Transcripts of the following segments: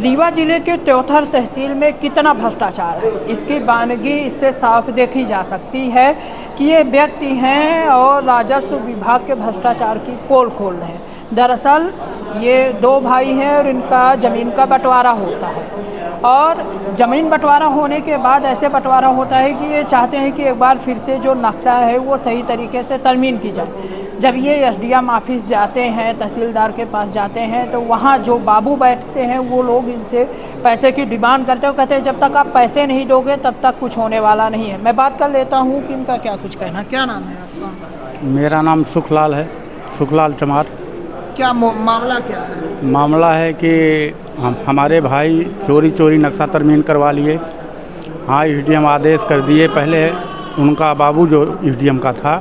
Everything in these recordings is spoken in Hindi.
रीवा जिले के त्योथर तहसील में कितना भ्रष्टाचार है, इसकी बानगी इससे साफ देखी जा सकती है कि ये व्यक्ति हैं और राजस्व विभाग के भ्रष्टाचार की पोल खोल रहे हैं। दरअसल ये दो भाई हैं और इनका ज़मीन का बंटवारा होता है और ज़मीन बंटवारा होने के बाद ऐसे बंटवारा होता है कि ये चाहते हैं कि एक बार फिर से जो नक्शा है वो सही तरीके से तरमीम की जाए। जब ये एसडीएम ऑफिस जाते हैं, तहसीलदार के पास जाते हैं, तो वहाँ जो बाबू बैठते हैं वो लोग इनसे पैसे की डिमांड करते हैं। कहते हैं जब तक आप पैसे नहीं दोगे तब तक कुछ होने वाला नहीं है। मैं बात कर लेता हूँ कि इनका क्या कुछ कहना। क्या नाम है आपका? मेरा नाम सुखलाल है, सुखलाल चमार। क्या मामला क्या है? मामला है कि हमारे भाई चोरी नक्शा तरमीम करवा लिए। हाँ, एसडीएम आदेश कर दिए। पहले उनका बाबू जो एसडीएम का था,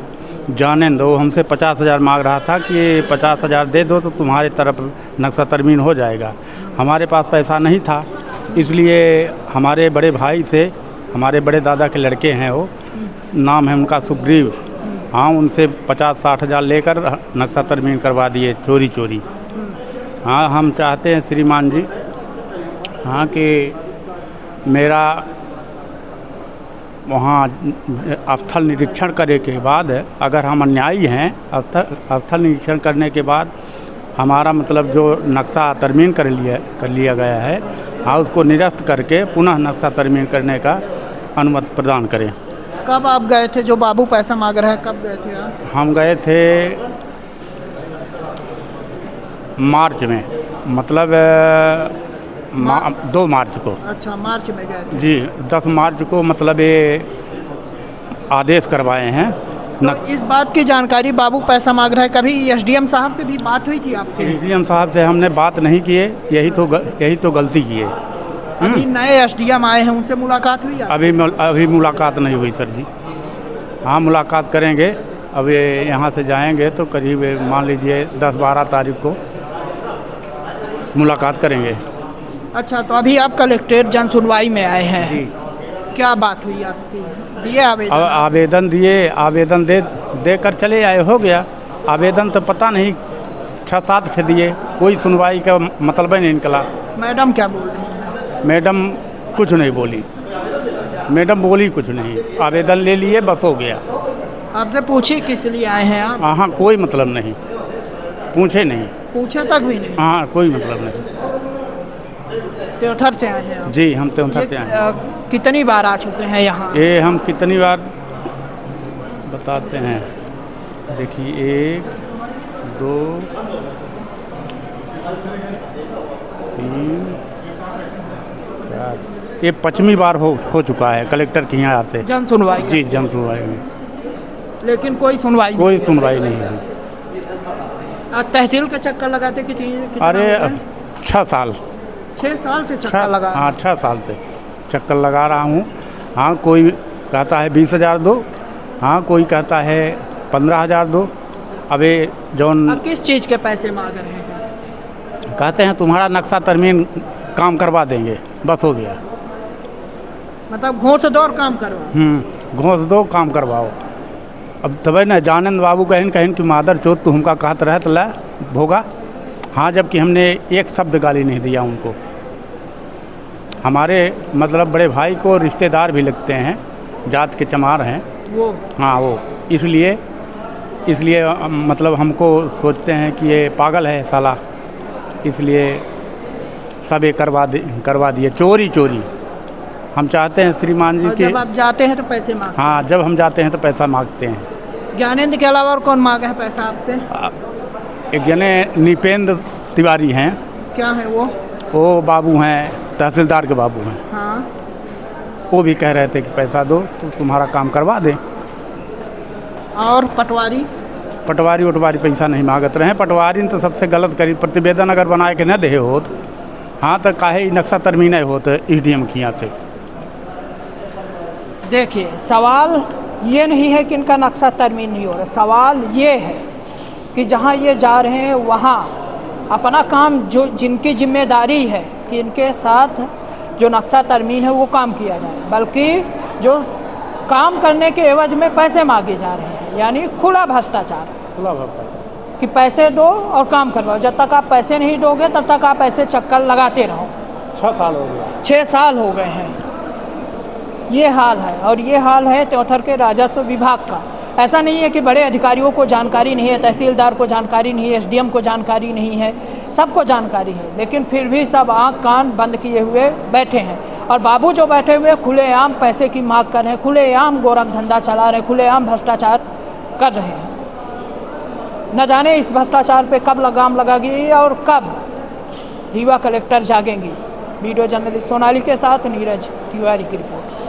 जाने दो, हमसे 50,000 मांग रहा था कि 50,000 दे दो तो तुम्हारे तरफ नक्शा तरमीम हो जाएगा। हमारे पास पैसा नहीं था, इसलिए हमारे बड़े भाई से, हमारे बड़े दादा के लड़के हैं, वो नाम है उनका सुग्रीव। हाँ, उनसे 50-60,000 लेकर नक्शा तरमीम करवा दिए चोरी। हाँ, हम चाहते हैं श्रीमान जी, हाँ, कि मेरा वहाँ स्थल निरीक्षण करने के बाद, अगर हम अन्यायी हैं, स्थल निरीक्षण करने के बाद हमारा मतलब जो नक्शा तरमीम कर लिया गया है, हाँ, उसको निरस्त करके पुनः नक्शा तरमीम करने का अनुमति प्रदान करें। कब आप गए थे? जो बाबू पैसा मांग रहा है, कब गए थे आप? हम गए थे मार्च में, मतलब 2 मार्च को। अच्छा, मार्च में गए थे जी। 10 मार्च को मतलब ये आदेश करवाए हैं। तो इस बात की जानकारी बाबू पैसा मांग रहा है, कभी एसडीएम साहब से भी बात हुई थी आपकी? एसडीएम साहब से हमने बात नहीं किए, यही तो गलती की है। अभी नए एसडीएम आए हैं, उनसे मुलाकात हुई है? अभी मुलाकात नहीं हुई सर जी। हाँ, मुलाकात करेंगे। अब ये यहाँ से जाएंगे तो करीब मान लीजिए 10-12 तारीख को मुलाकात करेंगे। अच्छा, तो अभी आप कलेक्ट्रेट जन सुनवाई में आए हैं जी। क्या बात हुई आपकी? दिए आवेदन दे कर चले आए, हो गया। आवेदन तो पता नहीं 6-7 थे दिए, कोई सुनवाई का मतलब ही नहीं निकला। मैडम क्या बोल रही हैं? मैडम कुछ नहीं बोली, मैडम बोली कुछ नहीं। आवेदन ले लिए, बस हो गया। आपसे पूछे किस लिए आए हैं आप? हाँ, कोई मतलब नहीं, पूछे नहीं। पूछे तक भी नहीं? हाँ, कोई मतलब नहीं। त्योथर से आए हैं आप? जी, हम त्योथर से आए हैं। कितनी बार आ चुके हैं यहाँ? ये हम कितनी बार बताते हैं, देखिए 1 2 3 4, ये 5वीं बार हो चुका है कलेक्टर के यहाँ आते। जन सुनवाई? जी, जन सुनवाई में। लेकिन कोई सुनवाई नहीं हुई। तहसील का चक्कर लगाते कितना? अरे 6 साल 6 साल से चक्कर लगा? हाँ, 6 साल से चक्कर लगा रहा हूँ। हाँ, कोई कहता है 20,000 दो, हाँ, कोई कहता है 15,000 दो। अबे जौन किस चीज़ के पैसे मांग रहे हैं? कहते हैं तुम्हारा नक्शा तरमीम काम करवा देंगे, बस हो गया। मतलब घूस दो और काम करवाओ? घूस दो, काम करवाओ। अब तबे न जानंद बाबू कहें कि मादर चोत तू हमका कहत रहे तो ला भोगा। हाँ, जबकि हमने एक शब्द गाली नहीं दिया उनको। हमारे मतलब बड़े भाई को रिश्तेदार भी लगते हैं, जात के चमार हैं वो। हाँ, वो इसलिए मतलब हमको सोचते हैं कि ये पागल है साला, इसलिए सब ये करवा दिए चोरी। हम चाहते हैं श्रीमान जी के। जब आप जाते हैं तो पैसे मांगते? हाँ, जब हम जाते हैं तो पैसा मांगते हैं। ज्ञानेंद्र के अलावा और कौन मांगा है पैसा आपसे? एक जने निपेंद्र तिवारी हैं। क्या है वो? वो बाबू हैं, तहसीलदार के बाबू हैं। हाँ, वो भी कह रहे थे कि पैसा दो तो तुम्हारा काम करवा दें। और पटवारी उटवारी पैसा नहीं मांगत रहे। पटवारी ने तो सबसे गलत करी, प्रतिवेदन अगर बनाए के न दे होत, हाँ, तो काहे नक्शा तरमीम नहीं होत एसडीएम के यहाँ से। देखिए, सवाल ये नहीं है कि इनका नक्शा तरमीम नहीं हो रहा, सवाल ये है कि जहाँ ये जा रहे हैं वहाँ अपना काम, जो जिनकी जिम्मेदारी है कि इनके साथ जो नक्शा तरमीम है वो काम किया जाए, बल्कि जो काम करने के एवज में पैसे मांगे जा रहे हैं, यानी खुला भ्रष्टाचार कि पैसे दो और काम करवाओ। जब तक आप पैसे नहीं दोगे तब तक आप ऐसे चक्कर लगाते रहो। 6 साल हो गया। 6 साल हो गए हैं। ये हाल है, और ये हाल है त्योथर के राजस्व विभाग का। ऐसा नहीं है कि बड़े अधिकारियों को जानकारी नहीं है, तहसीलदार को जानकारी नहीं है, एसडीएम को जानकारी नहीं है, सबको जानकारी है, लेकिन फिर भी सब आँख कान बंद किए हुए बैठे हैं। और बाबू जो बैठे हुए खुलेआम पैसे की मांग कर रहे हैं, खुलेआम गोरख धंधा चला रहे हैं, खुलेआम भ्रष्टाचार कर रहे हैं। न जाने इस भ्रष्टाचार पे कब लगाम लगेगी और कब रीवा कलेक्टर जागेंगी। वीडियो जर्नलिस्ट सोनाली के साथ नीरज तिवारी की रिपोर्ट।